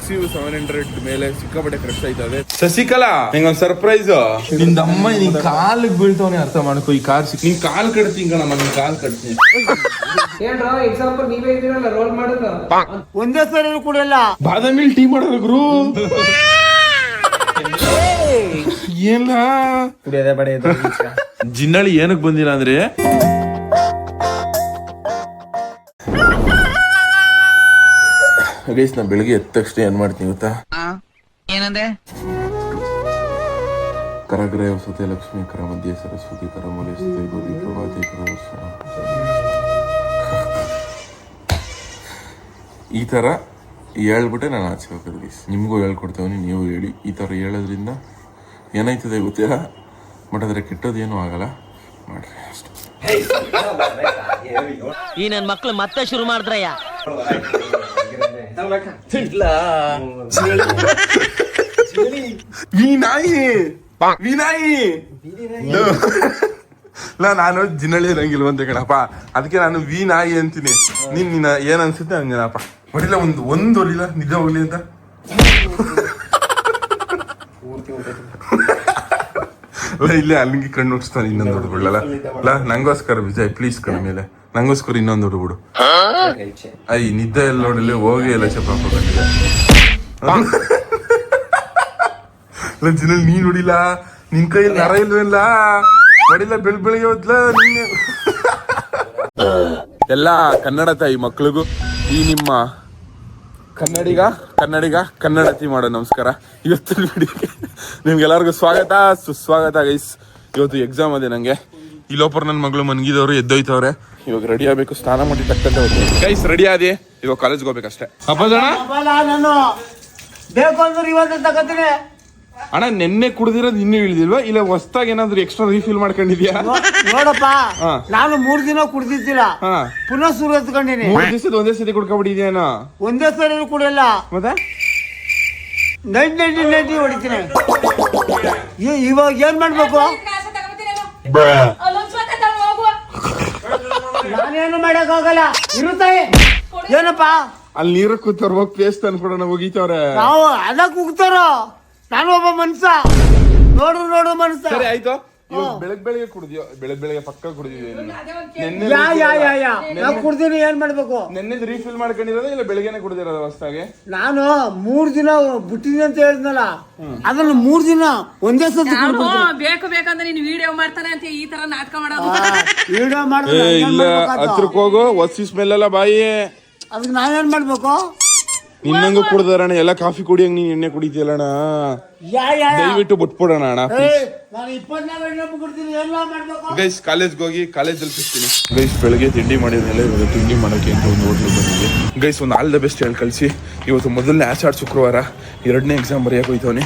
ಎಕ್ಸಿವ್ 700 ಮೇಲೆ ಸಿಕ್ಕಾಪಟ್ಟೆ ಕ್ರಶ್ ಆಯ್ತದೆ. ಶಶಿಕಲಾ ನಿಂಗೊಂದು ಸರ್ಪ್ರೈಸ್. ನಿಂದ ಅಮ್ಮ ನಿನ್ ಕಾಲಿಗೆ ಬೀಳ್ತಾವನೆ, ಅರ್ಥ ಮಾಡ್ಕೋ. ಈ ಕಾರ್ ಸಿಕ್ ನಿನ್ ಕಾಲ್ ಕಟ್ತೀನಿ ಕಣಮ್ಮ, ನಿನ್ ಕಾಲ್ ಕಟ್ತೀನಿ. ಏನ್ರೋ ಎಕ್ಸಾಂಪಲ್ ನೀವೇ ಇದ್ದೀರಲ್ಲ ರೋಲ್ ಮಾಡೋದು. ಒಂದೇ ಸರಿ ಕುಡಿಯಲ್ಲ, ಬಾದಾಮಿಲ್ ಟೀ ಮಾಡೋದು ಗುರು. ಏನ ಕುಡಿಯೋದೇ ಬಡ ಜಿನ್ನಳಿ ಏನಕ್ ಬಂದಿಲ್ಲ ಅಂದ್ರೆ ಗೈಸ್, ನಾ ಬೆಳಿಗ್ಗೆ ಎದ್ದ ತಕ್ಷಣ ಏನ್ ಮಾಡ್ತೀನಿ ಗೊತ್ತಾ? ಏನಂದೆ? ಕರಗ್ರಹ ವಸತೆ ಲಕ್ಷ್ಮೀ ಕರ ಮಧ್ಯೆ ಸರಸ್ವತಿ ಕರ ಮೂಲೆ ಸತೆ ಗೋಧಿ ಪ್ರಭಾತಿ ಕರ. ಈ ತರ ಹೇಳ್ಬಿಟ್ಟೆ ನಾನು ಆಚೆ ಹೋಗೋದು ಗೈಸ್. ನಿಮ್ಗೂ ಹೇಳ್ಕೊಡ್ತೇವನಿ, ನೀವು ಹೇಳಿ. ಈ ತರ ಹೇಳೋದ್ರಿಂದ ಏನಾಯ್ತದೆ ಗೊತ್ತಿಲ್ಲ, ಬಟ್ ಅದ್ರ ಕೆಟ್ಟದೇನು ಆಗಲ್ಲ. ಮಾಡ್ರಿ ಅಷ್ಟೇ. ಈ ನನ್ ಮಕ್ಳು ಮತ್ತೆ ಶುರು ಮಾಡಿದ್ರಯ್ಯ. ನಾನು ಜಿನ್ನಳಿ ಇರಂಗಿಲ್ವಂತೆ ಕಣಪ್ಪ, ಅದಕ್ಕೆ ನಾನು ವಿ ನಾಯಿ ಅಂತೀನಿ. ನೀನ್ ಏನ್ ಅನ್ಸುತ್ತೆ ಹಂಗೇನಪ್ಪ. ಹೊಡಿಲ್ಲ ಒಂದು ಹೊಡಿಲ್ಲ, ನಿಜ ಹೋಗ್ಲಿ ಅಂತ. ಇಲ್ಲೇ ಅಲ್ಲಿಗೆ ಕಣ್ಣು ಹುಡ್ಸ್ತಾನೆ. ಇನ್ನೊಂದು ಹುಡುಗಲ್ಲ ನಂಗೋಸ್ಕರ ವಿಜಯ್, ಪ್ಲೀಸ್ ಕಣ ಮೇಲೆ ನಂಗೋಸ್ಕರ ಇನ್ನೊಂದು ಹುಡುಗುಡು. ನಿದ್ದೆ ಎಲ್ಲ ನೋಡಿಲ್ಲ, ಹೋಗಿ ಎಲ್ಲ ಚಪಾಪ ಕಂಡಿದೆ. ಜಿನಲ್ಲಿ ನೀನ್ ಹೊಡಿಲ್ಲ, ನಿನ್ ಕೈಯಲ್ಲಿ ನರ ಇಲ್ವಲ್ಲ, ಹೊಡಿಲ್ಲ. ಬೆಳಿಗ್ಗೆ ಹೋದ್ಲ ನೀನೆ. ಎಲ್ಲ ಕನ್ನಡ ತಾಯಿ ಮಕ್ಳಿಗೂ ಈ ನಿಮ್ಮ ಕನ್ನಡತಿ ಮಾಡೋ ನಮಸ್ಕಾರ. ಇವತ್ತು ವಿಡಿಯೋಗೆ ನಿಮ್ಗೆಲ್ಲರಿಗೂ ಸ್ವಾಗತ ಸುಸ್ವಾಗತ ಗೈಸ್. ಇವತ್ತು ಎಕ್ಸಾಮ್ ಅದೇ ನಂಗೆ. ಈ ಲೋಪರ್ ನನ್ನ ಮಗಳು ಮನ್ಗಿದವ್ರು ಎದ್ದೋಯ್ತವ್ರೆ. ಇವಾಗ ರೆಡಿ ಆಗ್ಬೇಕು, ಸ್ನಾನ ಮಾಡಿ ತಕ್ಕಂತ ಹೋಗ್ತೀನಿ ಗೈಸ್. ರೆಡಿ ಆದಿ, ಇವಾಗ ಕಾಲೇಜ್ಗೆ ಹೋಗ್ಬೇಕಷ್ಟೇ. ಹಬ್ಬ ನಾನು ಬೇಕು ಅಂದ್ರೆ ಇವತ್ತು ತಗೋತೀನಿ ಅಣ್ಣ. ನೆನ್ನೆ ಕುಡ್ದಿರೋದು ಇನ್ನೂ ಇಳಿದಿಲ್ವಾ? ಇಲ್ಲ ಹೊಸ್ದಾಗಿ ಏನಾದ್ರು ಎಕ್ಸ್ಟ್ರಾ ರೀಫಿಲ್ ಮಾಡ್ಕೊಂಡಿದ್ಯಾ? ನೋಡಪ್ಪ, ನಾನು 3 ದಿನ ಕುಡ್ದಿದ್ದಿಲ್ಲ, ಪುನಃ ಶುರು ಎತ್ಕೊಂಡಿನಿ. 3 ದಿವಸದ ಒಂದೇ ಸತಿ ಕುಡ್ಕೊಂಡ್ಬಿಟ್ಟಿದ್ಯಾನ? ಒಂದೇ ಸರಿ ಕುಡಿಯಲ್ಲ, ಮತ್ತೆ ನೈಟ್ ಹೊಡಿತೀನಿ. ಇವಾಗ ಏನ್ ಮಾಡ್ಬೇಕು? ನಾನೇನು ಮಾಡಕ್ ಹೋಗಲ್ಲ, ಇರುತ್ತಾಯಿ. ಏನಪ್ಪ ಅಲ್ಲಿ ನೀರ ಕೂತವ್ರ ಹೋಗಿ ಪೇಸ್ಟ್ ಅನ್ಕೊಡೋಣ, ಹೋಗಿತವ್ರೆ. ನಾವು ಅದಕ್ಕೆ ಹೋಗ್ತಾರ. ನಾನು ಒಬ್ಬ ಮನ್ಸ, ನೋಡು ಮನ್ಸ. ಸರಿ ಆಯ್ತು. ಬೆಳಗ್ಗೆ ಕುಡ್ದಿಯೋ? ಬೆಳಗ್ಗೆ ಪಕ್ಕ ಕುಡ್ದಿದ್ಯೋ? ನಾವು ಕುಡ್ದಿನಿ. ಏನ್ ಮಾಡ್ಬೇಕು? ನೆನ್ನೆ ರೀಫಿಲ್ ಮಾಡ್ಕೊಂಡಿರೋದ ಇಲ್ಲ ಬೆಳಗ್ಗೆನೆ ಕುಡ್ದಿರೋದ ಹೊಸ್ದಾಗೆ? ನಾನು 3 ದಿನ ಬಿಟ್ಟಿನಿ ಅಂತ ಹೇಳಿದ್ನಲ್ಲ, ಅದನ್ನ 3 ದಿನ ಒಂದೇ ಸತಿ ಬೇಕು ಬೇಕಂದ್ರೆ ನೀನು ವಿಡಿಯೋ ಮಾಡ್ತಾನೆ ಅಂತ ಈ ತರ ನಾಟಕ ಮಾಡೋದು. ವಿಡಿಯೋ ಮಾಡಿದ್ರೆ ಇಲ್ಲ, ಹತ್ರಕ್ ಹೋಗು, ಒಸಿ ಸ್ಮೆಲ್ ಎಲ್ಲ ಬಾಯಿ. ಅದಕ್ಕೆ ನಾವೇನ್ ಮಾಡ್ಬೇಕು? ನಿನ್ನಂಗೂ ಕುಡ್ದಾರಣ ಎಲ್ಲ ಕಾಫಿ ಕುಡಿಯಂಗ್ ನೀನ್ ಎಣ್ಣೆ ಕುಡಿತೀಯಲ್ಲಣ್ಣ. ದಯವಿಟ್ಟು ಬಿಟ್ಬಿಡೋಣ ಅಣ್ಣ. ಗೈಸ್ ಕಾಲೇಜ್ಗೆ ಹೋಗಿ ಕಾಲೇಜಲ್ಲಿ ಸಿಗ್ತೀನಿ ಗೈಸ್. ಬೆಳಗ್ಗೆ ತಿಂಡಿ ಮಾಡಿದ್ಮೇಲೆ ಇವಾಗ ತಿಂಡಿ ಮಾಡೋಕೆ ಅಂತ ಒಂದು ಹೋಟ್ಲಿಗೆ ಬಂದಿದ್ವಿ ಗೈಸ್. ಒಂದು ಆಲ್ ದ ಬೆಸ್ಟ್ ಹೇಳಿ ಕಳಿಸಿ. ಇವತ್ತು ಮೊದಲನೇ ಆಷಾಢ ಶುಕ್ರವಾರ, 2ನೇ ಎಕ್ಸಾಮ್ ಬರೆಯೋಕೆ ಹೋಯ್ತವನಿ.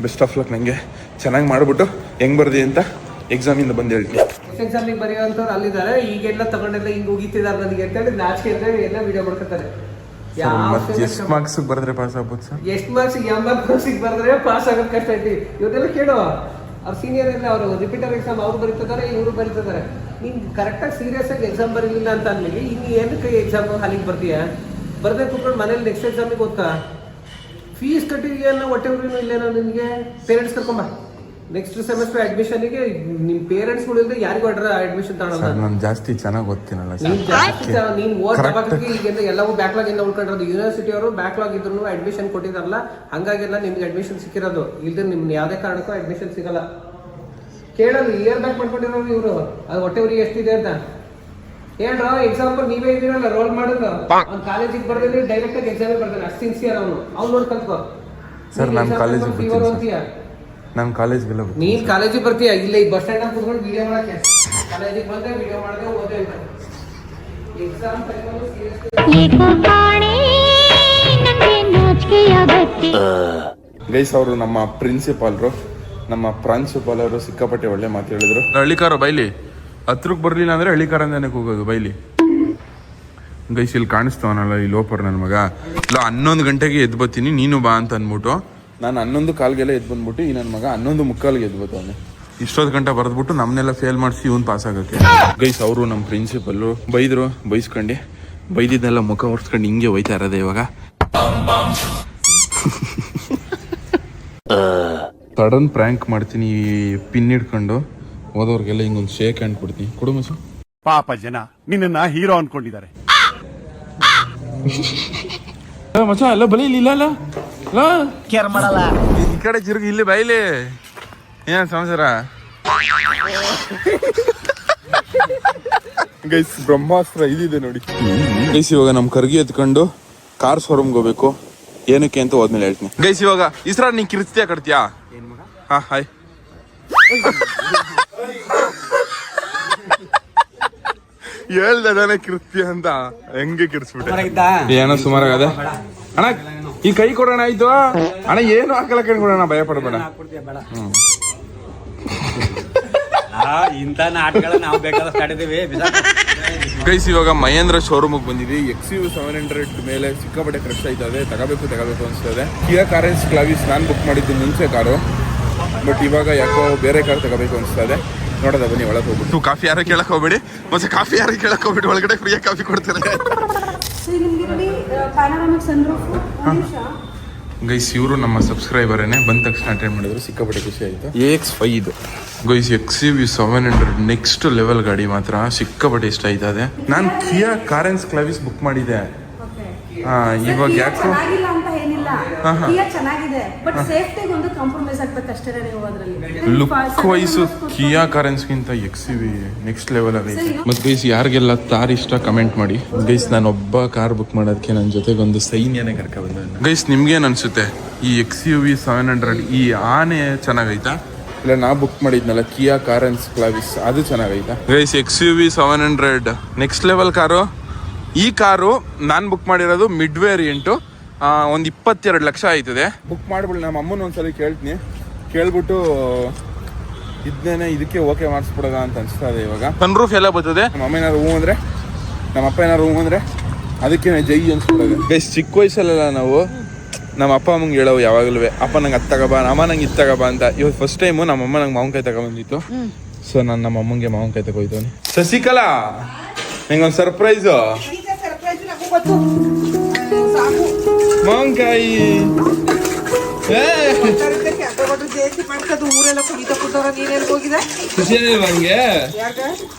Best of luck. ನಂಗೆ ಚೆನ್ನಾಗಿ ಮಾಡ್ಬಿಟ್ಟು ಹೆಂಗ್ ಬರ್ದಿ ಅಂತ ಎಕ್ಸಾಮಿಂದ ಬಂದು ಹೇಳ್ತೀನಿ. ಎಕ್ಸಾಮಿಗೆ ಬರೆಯುವಂಥವ್ರು ಅಲ್ಲಿದ್ದಾರೆ. ಈಗೆಲ್ಲ ತಗೊಂಡೆಲ್ಲ ಹಿಂಗ್ ಉಗಿತಿದ್ದಾರೆ ನನಗೆ ಅಂತ ಹೇಳಿ ನಾಚಿಕೆ ಎಲ್ಲ ವಿಡಿಯೋ ಮಾಡ್ಕೊತಾರೆ. ಎಷ್ಟು ಮಾರ್ಕ್ಸ್ ಬರೆದ್ರೆ ಪಾಸ್ ಆಗ್ಬೋದು ಸರ್? ಎಷ್ಟು ಮಾರ್ಕ್ಸ್? 80 ಮಾರ್ಕ್ಸಿಗೆ ಬರೆದ್ರೆ ಪಾಸ್ ಆಗೋದು ಕಷ್ಟ ಐತಿ. ಇವತ್ತೆಲ್ಲ ಕೇಳು, ಅವ್ರು ಸೀನಿಯರ್ ಎಲ್ಲ, ಅವರು ರಿಪೀಟರ್ ಎಕ್ಸಾಮ್ ಅವ್ರು ಬರೀತಿದ್ದಾರೆ, ಇವರು ಬರೀತಿದ್ದಾರೆ. ನೀನು ಕರೆಕ್ಟಾಗಿ ಸೀರಿಯಸ್ ಆಗಿ ಎಕ್ಸಾಮ್ ಬರೀಲಿಲ್ಲ ಅಂತ ಅಂದ್ಮೇಲೆ ಇನ್ನು ಏನಕ್ಕೆ ಎಕ್ಸಾಮ್ ಹಾಲಿಗೆ ಬರ್ತೀಯ? ಬರ್ದೇ ಕೂತ್ಕೊಂಡು ಮನೇಲಿ ನೆಕ್ಸ್ಟ್ ಎಕ್ಸಾಮಿಗೆ ಓದ್ತಾ ಫೀಸ್ ಕಟ್ಟಿದೆಯಲ್ಲ, ಹೊಟ್ಟೆ ಊರಿನೂ ಇಲ್ಲೇನೋ ನಿನಗೆ. ಪೇರೆಂಟ್ಸ್ ಕರ್ಕೊಂಬ ನೆಕ್ಸ್ಟ್ ಸೆಮಿಸ್ಟರ್ ಅಡ್ಮಿಷನ್ಗೆ. ನಿಮ್ಮ ಪೇರೆಂಟ್ಸ್ಗಳು ಇಲ್ಲದೆ ಯಾರಿಗೂ ಅಡ್ಮಿಷನ್ ತಗೊಳ್ಳೋಣ. ನಾನು ಜಾಸ್ತಿ ಚೆನ್ನಾಗಿ ಓದ್ತೀನಲ್ಲ. ನೀನು ಓದೋದಕ್ಕೆ ಈಗೆಲ್ಲ ಎಲ್ಲವೂ ಬ್ಯಾಕ್ಲಾಗ್ ಇಂದ ಉಳ್ಕೊಂಡಿರೋದು. ಯೂನಿವರ್ಸಿಟಿ ಅವರು ಬ್ಯಾಕ್ಲಾಗ್ ಇದ್ರು ಅಡ್ಮಿಷನ್ ಕೊಟ್ಟಿದಾರಲ್ಲ, ಹಂಗಾಗೆಲ್ಲ ನಿಮ್ಗೆ ಅಡ್ಮಿಷನ್ ಸಿಕ್ಕಿರೋದು. ಇಲ್ದ್ರೆ ನಿಮ್ಗೆ ಯಾವುದೇ ಕಾರಣಕ್ಕೂ ಅಡ್ಮಿಷನ್ ಸಿಗಲ್ಲ. ಕೇಳೋದು ಇಯರ್ ಬ್ಯಾಕ್ ಮಾಡ್ಕೊಂಡಿರೋರು ಇವರು, ಅದು ಹೊಟ್ಟೆ ಊರಿಗೆ ಎಷ್ಟಿದೆ ಅಂತ. ಏನ್ರೋ ಎಕ್ಸಾಂಪಲ್ ನೀವೇ ಇದ್ದೀರಲ್ಲ ರೋಲ್ ಮಾಡೋದು. ಅವ್ನು ಕಾಲೇಜಿಗೆ ಬರ್ದಿದ್ರೆ ಡೈರೆಕ್ಟ್ ಆಗಿ ಎಕ್ಸಾಮಿಗೆ ಬರ್ತಾನೆ. ಅಷ್ಟು ಸಿನ್ಸಿಯರ್ ಅವನು ನೋಡಿ ಕಲ್ತ್ಕೋ. ಸರ್ ನಾನು ಕಾಲೇಜ್ಗೆಲ್ಲ ನೀನ್ ಕಾಲೇಜಿಗೆ ಬರ್ತೀಯ? ಇಲ್ಲ, ಈ ಬಸ್ ಸ್ಟ್ಯಾಂಡ್ ಕೂತ್ಕೊಂಡು ವಿಡಿಯೋ ಮಾಡಕ್ಕೆ. ಕಾಲೇಜಿಗೆ ಬಂದ್ರೆ ವಿಡಿಯೋ ಮಾಡಿದ್ರೆ ಓದೇ ಅಂತ. ಎಕ್ಸಾಮ್ ಗೈಸ್, ಅವರು ನಮ್ಮ ಪ್ರಿನ್ಸಿಪಾಲ್ರು, ನಮ್ಮ ಪ್ರಾಂಶುಪಾಲ್ ಅವರು ಸಿಕ್ಕಾಪಟ್ಟೆ ಒಳ್ಳೆ ಮಾತು ಹೇಳಿದ್ರು. ಹಳ್ಳಿಕಾರ ಬೈಲಿ, ಹತ್ರಕ್ಕೆ ಬರಲಿಲ್ಲ ಅಂದ್ರೆ ಹಳ್ಳಿಕಾರಂದನೇ ಹೋಗೋದು ಬೈಲಿ. ಗೈಸ್ ಇಲ್ಲಿ ಕಾಣಿಸ್ತವನಲ್ಲ ಈ ಲೋಪರ್ ನನ್ನ ಮಗ. ಇಲ್ಲ 11 ಗಂಟೆಗೆ ಎದ್ದು ಬರ್ತೀನಿ ನೀನು ಬಾ ಅಂತ ಅಂದ್ಬಿಟ್ಟು ನಾನು 11 ಕಾಲ್ಗೆಲ್ಲ ಎದ್ದು ಬಂದ್ಬಿಟ್ಟು ಈ ನನ್ನ ಮಗ 11:45 ಎದ್ದು ಬರ್ತವನೆ. ಇಷ್ಟೊಂದು ಗಂಟೆ ಬರೆದ್ಬಿಟ್ಟು ನಮ್ಮನ್ನೆಲ್ಲ ಫೇಲ್ ಮಾಡಿಸಿ ಇವನು ಪಾಸ್ ಆಗೋಕ್ಕೆ. ಗೈಸ್ ಅವರು ನಮ್ಮ ಪ್ರಿನ್ಸಿಪಲ್ಲು ಬೈದರು, ಬೈಸ್ಕೊಂಡು ಬೈದಿದ್ದೆಲ್ಲ ಮುಖ ಹೊರ್ಸ್ಕೊಂಡು ಹಿಂಗೆ ಹೋಯ್ತಾ ಇರೋದೆ ಇವಾಗ. ಸಡನ್ ಪ್ರ್ಯಾಂಕ್ ಮಾಡ್ತೀನಿ ಪಿನ್ ಹಿಡ್ಕೊಂಡು ಹೋದವ್ರಿಗೆಲ್ಲ ಹಿಂಗೊಂದು ಶೇಕ್ ಹ್ಯಾಂಡ್ ಕೊಡ್ತೀನಿ. ಕೊಡು ಮಚ್ಚ. ಪಾಪ ಜನ ನಿನ್ನ ಹೀರೋ ಅನ್ಕೊಂಡಿದ್ದಾರೆ. ಮಚ್ಚ ಎಲ್ಲ ಬಲಿ ಇಲ್ಲ ಅಲ್ಲ ಕೇರ್ ಮಾಡಲ್ಲ. ಈ ಕಡೆ ತಿರುಗಿ ಇಲ್ಲಿ ಬೈಲಿ. ಏನ್ ಸಮಾಚಾರ ಗೈಸ್? ಬ್ರಹ್ಮಾಸ್ತ್ರ ಇದಿದೆ ನೋಡಿ ಗೈಸ್. ಇವಾಗ ನಮ್ ಕರ್ಗಿ ಎತ್ಕೊಂಡು ಕಾರ್ ಶೋರೂಮ್ಗೆ ಹೋಗ್ಬೇಕು. ಏನಕ್ಕೆ ಅಂತ ಹೋದ್ಮೇಲೆ ಹೇಳ್ತೀನಿ ಗೈಸ್. ಇವಾಗ ಇಸ್ರಾ ನೀ ಕಿರ್ಸ್ತೀಯ ಕಟ್ತೀಯಾ? ಹಾ ಹಾಯ್. ಹೇಳ್ದಾನೆ ಕಿರ್ಸ್ತೀಯ ಅಂತ ಹೆಂಗೆ ಕಿರ್ಸ್ಬಿಟ್ಟೆ. ಏನೋ ಸುಮಾರಾಗದೆ ಅಣ್ಣ. ಈ ಕೈ ಕೊಡೋಣ ಆಯ್ತು ಅಣ್ಣ. ಏನು ಹಾಕಲ್ಲ ಕೊಡೋಣ, ಭಯ ಪಡಬೇಡ. ಇಂಥ ನಾಟಕಗಳ ನಾವು ಬೇಕಾದಷ್ಟು ಆಡಿದ್ದೀವಿ. ಗೈಸ್ ಇವಾಗ ಮಹೇಂದ್ರ ಶೋರೂಮಿಗೆ ಬಂದಿದ್ವಿ. XUV 700 ಮೇಲೆ ಸಿಕ್ಕಾಪಟ್ಟೆ ಕ್ರಶ್ ಆಯ್ತದೆ. ತಗೋಬೇಕು ಅನ್ಸ್ತದೆ. ಕಿಯಾ ಕಾರೆನ್ಸ್ ಕ್ಲಾವಿಸ್ ನಾನು ಬುಕ್ ಮಾಡಿದ್ದು ಮುಂಚೆ ಕಾರು, ಬಟ್ ಇವಾಗ ಯಾಕೋ ಬೇರೆ ಕಾರ್ ತಗೋಬೇಕು ಅನ್ಸ್ತದೆ. ನೋಡೋದ ಬನ್ನಿ ಒಳಗೆ ಹೋಗ್ಬಿಟ್ಟು. ಕಾಫಿ ಯಾರು ಕೇಳಕ್ ಹೋಗ್ಬೇಡಿ, ಮತ್ತೆ ಕಾಫಿ ಯಾರು ಕೇಳಕ್ ಹೋಗ್ಬಿಟ್ಟು ಒಳಗಡೆ ಫ್ರೀಯಾಗಿ ಕಾಫಿ ಕೊಡ್ತಾರೆ. ಗೈಸ್ ಇವರು ನಮ್ಮ ಸಬ್ಸ್ಕ್ರೈಬರೇನೆ, ಬಂದ ತಕ್ಷಣ ಅಟೆಂಡ್ ಮಾಡಿದ್ರು. ಸಿಕ್ಕಾಪಟ್ಟೆ ಖುಷಿ ಆಯ್ತು. AX5 ಇದು ಗೈಸ್. XUV 700 ನೆಕ್ಸ್ಟ್ ಲೆವೆಲ್ ಗಾಡಿ ಮಾತ್ರ ಸಿಕ್ಕಾಪಟ್ಟೆ ಇಷ್ಟ ಆಯ್ತದೆ. ನಾನು ಕಿಯಾ ಕಾರೆನ್ಸ್ ಕ್ಲಾವಿಸ್ ಬುಕ್ ಮಾಡಿದ್ದೆ. ಇವಾಗ ಯಾಕೋ ಲುಕ್ ವೈಸ್ ಕಿಯಾ ಕಾರೆನ್ಸ್ಗಿಂತ XUV ನೆಕ್ಸ್ಟ್ ಲೆವೆಲ್ ಆಗೈತೆ. ಮತ್ತೆ ಗೈಸ್ ಯಾರಿಗೆಲ್ಲ ತಾರ್ ಇಷ್ಟ ಕಮೆಂಟ್ ಮಾಡಿ ಗೈಸ್. ನಾನು ಒಬ್ಬ ಕಾರ್ ಬುಕ್ ಮಾಡೋದಕ್ಕೆ ನನ್ನ ಜೊತೆಗೆ ಒಂದು ಸೈನ್ಯನೇ ಕರ್ಕ ಬಂದ. ಗೈಸ್ ನಿಮ್ಗೇನು ಅನ್ಸುತ್ತೆ ಈ XUV 700 ಈ ಆನೆ ಚೆನ್ನಾಗೈತಾ, ಇಲ್ಲ ನಾ ಬುಕ್ ಮಾಡಿದ್ನಲ್ಲ ಕಿಯಾ ಕಾರೆನ್ಸ್ ಕ್ಲಾವಿಸ್ ಅದು ಚೆನ್ನಾಗೈತಾ? Guys XUV 700 next level car. ಈ ಕಾರು ನಾನು ಬುಕ್ ಮಾಡಿರೋದು ಮಿಡ್ ವೇರಿಯಂಟು. ಒಂದು 22 ಲಕ್ಷ ಆಯ್ತದೆ. ಬುಕ್ ಮಾಡ್ಬಿಡಿ. ನಮ್ಮ ಅಮ್ಮನ ಒಂದ್ಸಲ ಕೇಳ್ತೀನಿ, ಕೇಳ್ಬಿಟ್ಟು ಇದನ್ನೇ ಇದಕ್ಕೆ ಓಕೆ ಮಾಡಿಸ್ಬಿಡೋದ ಅಂತ ಅನಿಸ್ತಾ ಇದೆ ಇವಾಗ. ಸನ್ ರೂಫ್ ಎಲ್ಲ ಬರ್ತದೆ. ನಮ್ಮ ಅಮ್ಮ ಏನಾದ್ರು ಹೂ ಅಂದರೆ, ನಮ್ಮ ಅಪ್ಪ ಏನಾದ್ರು ಹೂ ಅಂದರೆ ಅದಕ್ಕೆ ಜೈ ಅನ್ಸ್ಬಿಡೋದು. ಗೈಸ್ ಚಿಕ್ಕ ವಯಸ್ಸಲ್ಲೆಲ್ಲ ನಾವು ನಮ್ಮ ಅಪ್ಪ ಅಮ್ಮಂಗೆ ಹೇಳೋವು ಯಾವಾಗಲೂ, ಅಪ್ಪ ನಂಗೆ ಅದು ತಗೋಬಾ, ಅಮ್ಮ ನಂಗೆ ಇದು ತಗೋಬಾ ಅಂತ. ಇವಾಗ ಫಸ್ಟ್ ಟೈಮು ನಮ್ಮ ಅಮ್ಮ ನಂಗೆ ಮಾವಿನಕಾಯಿ ತಗೊಬಂದಿತ್ತು. ಸೊ ನಾನು ನಮ್ಮ ಅಮ್ಮಂಗೆ ಮಾವಿನಕಾಯಿ ತಗೋಯ್ತವನಿ. ಶಶಿಕಲಾ ನಂಗೊಂದು ಸರ್ಪ್ರೈಸು. ಮಾವಿನಕಾಯಿ ಖುಷಿ ಏನಿಲ್ವಾ ನಿಂಗೆ?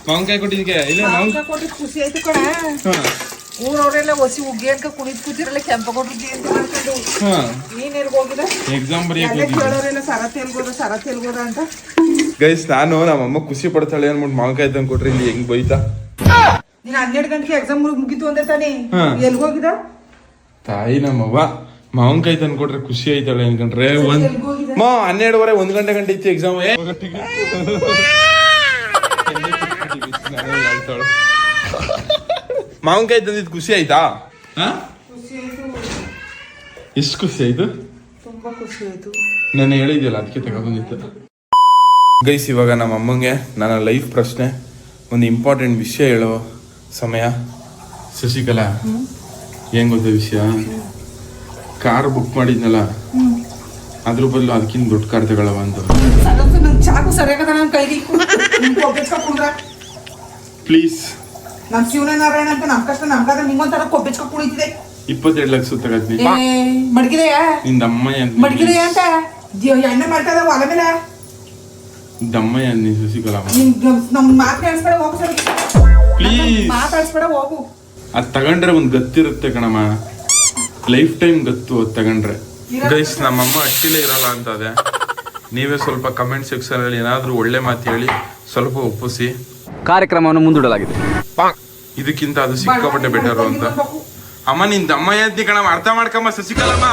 ಮಾವಿನಕಾಯಿ ಕೊಟ್ಟಿದ್ಕೆ ಇಲ್ಲ ಖುಷಿ ಆಯ್ತು ಕಣ. ಊರವರೆಲ್ಲ ಹೊಸಿ ಉಗ್ಗಿ ಅಂತ ಕುಣಿದ್ ಕೂತಿರಲ್ಲ ಕೆಂಪ ಕೊಟ್ಟಿದ್ದಿ ಅಂತ ಮಾಡ್ಕೊಂಡು ನೀನ್ ಎಲ್ಗೋಗಿದ ಎಕ್ಸಾಮ್ ಬರೆಯಕ್ಕೆ ಕೇಳೋರೆಲ್ಲ ಸರತ್ ಎಲ್ಗೋದ ಅಂತ. ಗೈಸ್ ನಾನು ನಮ್ಮಮ್ಮ ಖುಷಿ ಪಡ್ತಾಳೆ ಅನ್ಬಿಟ್ಟು ಮಾವಿನಕಾಯಿ ತಂದು ಕೊಟ್ರಿ. ಇಲ್ಲಿ ಹೆಂಗ್ ಬೈತಾ? ನೀನ್ 12 ಗಂಟೆಗೆ ಎಕ್ಸಾಮ್ ಮುಗಿತು ಅಂದೆ ತಾನೇ, ಎಲ್ಗೋಗಿದ? ತಾಯಿ ನಮ್ಮವ್ವ ಮಾವಿನಕಾಯಿ ತಂದು ಕೊಟ್ರೆ ಖುಷಿ ಆಯ್ತಾಳೆ ಅನ್ಕೊಂಡ್ರೆ. 12:30 1 ಗಂಟೆ ಇತ್ತು ಎಕ್ಸಾಮ್. ಮಾವಿನಕಾಯಿ ತಂದಿದ್ದು ಖುಷಿ ಆಯ್ತಾ? ಎಷ್ಟು ಖುಷಿ ಆಯ್ತು? ತುಂಬಾ ಖುಷಿ ಆಯ್ತು. ನಾನು ಹೇಳಿದ್ಯಲ್ಲ ಅದಕ್ಕೆ ತಗೊಂಡಿತ್ತು. ಗೈಸ್ ಇವಾಗ ನಮ್ಮ ಅಮ್ಮಂಗೆ ನನ್ನ ಲೈಫ್ ಪ್ರಶ್ನೆ, ಒಂದು ಇಂಪಾರ್ಟೆಂಟ್ ವಿಷಯ ಹೇಳೋ ಸಮಯ. ಶಶಿಕಲಾ ಏನ್ ಗೊತ್ತ ವಿಷಯ? ಕಾರ್ ಬುಕ್ ಮಾಡಿದ್ನಲ್ಲ ಅದ್ರ ಬದಲು ಅದಕ್ಕಿಂತ ದೊಡ್ಡ ಕಾರ್ ತಗೊಳ್ಳವ ಅಂತ. ಚಾಕು ಸರಿಯಾಗದ ನನ್ನ ಕೈಗೆ ಪ್ಲೀಸ್. ನಮ್ ಶಿವನಾರಾಯಣ ಅಂತ ನಮ್ ಕಷ್ಟ ನಮ್ಗಾದ ನಿಮ್ಮಂತರ ಕೊಬ್ಬಿಚ್ಕೊಂಡು ಕುಳಿತಿದೆ. 22 ಲಕ್ಷ ತಗತ್ನಿ. ಮಡಗಿದೆಯಾ ನಿನ್ ದಮ್ಮಯ್ಯ ಅಂತ. ಮಡಗಿದೆಯಾ ಅಂತ ಎಣ್ಣೆ ಮಾಡ್ತಾ ಒಲ ಮೇಲೆ ದಮ್ಮಯ್ಯ ಅನ್ನಿ ಶಶಿಕಲಾ. ನಮ್ ಮಾತು ಕೇಳಿಸ್ಬೇಡ ಹೋಗು ಸರಿ. ಪ್ಲೀಸ್ ಮಾತಾಡ್ಸ್ಬೇಡ ಹೋಗು. ಅದ್ ತಗೊಂಡ್ರೆ ಒಂದ್ ಗತ್ತಿರುತ್ತೆ ಕಣಮ್ಮ, ಲೈಫ್ ಟೈಮ್ ಗತ್ತು ಅದ್ ತಗೊಂಡ್ರೆ. ಗೈಸ್ ನಮ್ಮಮ್ಮ ಅಟ್ಟಿಲೇ ಇರಲ್ಲ ಅಂತದೆ. ನೀವೇ ಸ್ವಲ್ಪ ಕಮೆಂಟ್ ಸೆಕ್ಷನ್ ಅಲ್ಲಿ ಏನಾದ್ರೂ ಒಳ್ಳೆ ಮಾತು ಹೇಳಿ ಸ್ವಲ್ಪ ಒಪ್ಪಿಸಿ. ಕಾರ್ಯಕ್ರಮವನ್ನು ಮುಂದೂಡಲಾಗಿದೆ. ಇದಕ್ಕಿಂತ ಅದು ಸಿಕ್ಕಾಪಟ್ಟೆ ಬೆಟರ್ ಅಂತ. ಅಮ್ಮ ನಿನ್ ದಮ್ಮಯ್ಯ ಅಂತಿ ಕಣಮ್ಮ, ಅರ್ಥ ಮಾಡ್ಕಮ್ಮ ಶಶಿಕಲಮ್ಮ.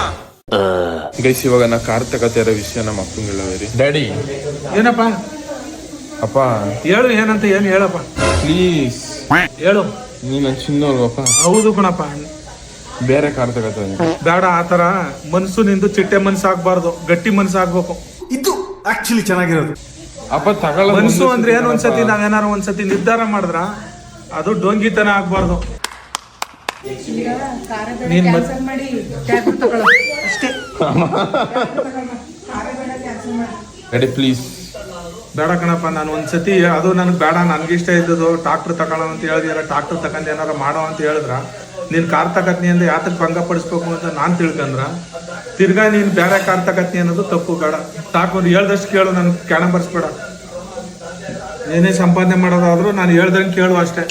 ಗೈಸ್ ಇವಾಗ ನಾ ಕಾರ್ ತಗತಾ ಇರೋ ವಿಷಯ ನಮ್ಮ ಅಪ್ಪಂಗೆ ಹೇಳೋರಿ. ಡ್ಯಾಡಿ ಏನಪ್ಪ? ಅಪ್ಪ ಹೇಳು ಏನಂತ. ಏನು ಹೇಳಪ್ಪ ಪ್ಲೀಸ್ ಹೇಳು. ನೀನ್ ನನ್ ಚಿನ್ನ ಅಲ್ವಪ್ಪ? ಹೌದು ಕಣಪ್ಪ. ಬೇರೆ ಕಾರ್ ತಗತಾ ಬೇಡ. ಆತರ ಮನ್ಸು ನಿಂದು ಚಿಟ್ಟೆ ಮನ್ಸು ಆಗ್ಬಾರ್ದು, ಗಟ್ಟಿ ಮನ್ಸು ಆಗ್ಬೇಕು. ಇದು ಆಕ್ಚುಲಿ ಚೆನ್ನಾಗಿರೋದು. ಅಪ್ಪ ತಗೊಳ್ಳ ಮನ್ಸು ಅಂದ್ರೆ ಏನ್, ಒಂದ್ಸತಿ ನಾವೇನಾರು ಒಂದ್ಸತಿ ನಿರ್ಧಾರ ಮಾಡಿದ್ರ ಅದು ಡೋಂಗಿತನ ಆಗ್ಬಾರ್ದು. ನೀನ್ ಮಾಡಿ ಟ್ಯಾಬ್ಲೆಟ್ ತಗೊಳ್ಳೋ ಅಷ್ಟೇ. Daddy please. ಬೇಡ ಕಣಪ್ಪ. ನಾನು ಒಂದ್ಸತಿ ಅದು ನನಗೆ ಬೇಡ, ನನ್ಗೆ ಇಷ್ಟ ಇದ್ದದ್ದು ಟ್ರಾಕ್ಟರ್ ತಗೊಳ್ಳೋ ಅಂತ ಹೇಳಿದ್ರೆ ಟ್ರಾಕ್ಟರ್ ತಗೊಂಡು ಏನಾರ ಮಾಡೋ ಅಂತ ಹೇಳಿದ್ರ ನೀನು ಕಾರ್ ತಗತ್ನಿ ಅಂದ್ರೆ ಯಾತಕ್ಕೆ ಭಂಗ ಪಡಿಸ್ಬೇಕು ಅಂತ ನಾನು ತಿಳ್ಕೊಂಡ್ರ ತಿರ್ಗಾ ನೀನು ಬೇರೆ ಕಾರ್ ತಗತ್ನಿ ಅನ್ನೋದು ತಪ್ಪು ಬೇಡ. ಸಾಕು ಒಂದು ಹೇಳ್ದಷ್ಟು ಕೇಳು, ನನ್ ಕ್ಯಾಣ ಬರ್ಸ್ಬೇಡ. ಏನೇ ಸಂಪಾದನೆ ಮಾಡೋದಾದ್ರೂ ನಾನು ಹೇಳ್ದಂಗೆ ಕೇಳು ಅಷ್ಟೇ.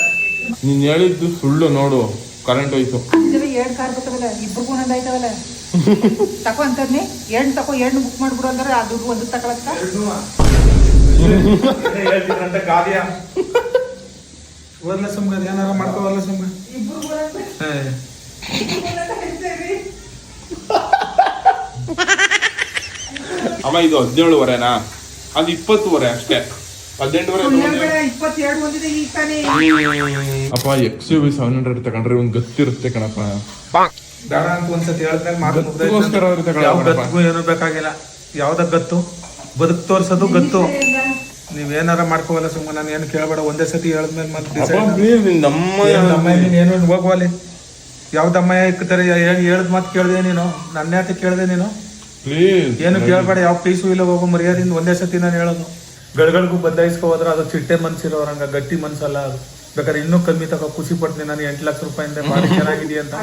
ನೀನ್ ಹೇಳಿದ್ದು ಸುಳ್ಳು ನೋಡು, ಕರೆಂಟ್ ಹೋಯ್ತು. ಎರಡು ಕಾರ್ ಬರ್ತಾವಲ್ಲ, ಇಬ್ಬರಿಗೂ ಒಂದೊಂದು ಆಯ್ತಾವಲ್ಲ. ತಕೋ ಅಂತದ್ನಿ ಎರಡು ಬುಕ್ ಮಾಡ್ಬಿಡು ಅಂದ್ರೆ ಅದು ಒಂದು ತಗೊಳಕ್ಕ. ಹೇಳ್ತೀರಂತೆ ಗಾದಿಯ ಓದ್ಲ ಸುಮ್ಗ ಏನಾರ ಮಾಡ್ಕೋವಲ್ಲ ಸುಮ್ಗ. ಅಮ್ಮ ಇದು 17ವರೆನಾ? ಅದು 20ವರೆ ಅಷ್ಟೇ. 18ವರೆ 22 ಒಂದಿದೆ ಈಗ ತಾನೇ. ಅಪ್ಪ XUV 700 ತಗೊಂಡ್ರೆ ಒಂದ್ ಗತ್ತಿರುತ್ತೆ ಕಣಪ್ಪ. ಬೇಡ ಅಂತ ಒಂದ್ಸತಿ ಹೇಳಿದ್ಮೇಲೆ ಅದಕ್ಕೋಸ್ಕರ ಅವ್ರು ತಗೊಳ್ಳೋದು ಯಾವ ಕಣಪ್ಪ. ಗತ್ತಿಗೂ ಏನೂ ಬೇಕಾಗಿಲ್ಲ. ಯಾವ್ದ ಗತ್ತು ಬದುಕ್ ತೋರ್ಸೋದು ಗತ್ತು. ನೀವೇನಾರ ಮಾಡ್ಕೋವಲ್ಲ ಸುಮ್ಮ, ನಾನು ಏನು ಕೇಳಬೇಡ. ಒಂದೇ ಸತಿ ಹೇಳಿದ್ಮೇಲೆ ಮತ್ತೆ ಏನು ಹೋಗುವಲ್ಲಿ ಯಾವ್ದಮ್ಮಯ್ಯ ಇಕ್ಕತಾರೆ ಹೇಳ್ದ ಮಾತು ಕೇಳಿದೆ ನೀನು, ನನ್ನ ಯಾಕೆ ಕೇಳಿದೆ ನೀನು? ಪ್ಲೀಸ್ ಏನು ಕೇಳಬೇಡ, ಯಾವ ಪೀಸು ಇಲ್ಲ, ಹೋಗೋ ಮರ್ಯಾದಿಂದ ಒಂದೇ ಸತಿ ನಾನು ಹೇಳೋದು. ಗಳಿಗೂ ಬದಲಾಯಿಸ್ಕೋದ್ರೆ ಅದು ಚಿಟ್ಟೆ ಮನ್ಸಿರೋರಂಗ, ಗಟ್ಟಿ ಮನ್ಸಲ್ಲ ಅದು. ಬೇಕಾದ್ರೆ ಇನ್ನೂ ಕಮ್ಮಿ ತಗೋ, ಖುಷಿ ಪಡ್ತೀನಿ ನಾನು. 8 ಲಕ್ಷ ರೂಪಾಯಿಂದ ಭಾರಿ ಚೆನ್ನಾಗಿದೆ ಅಂತ.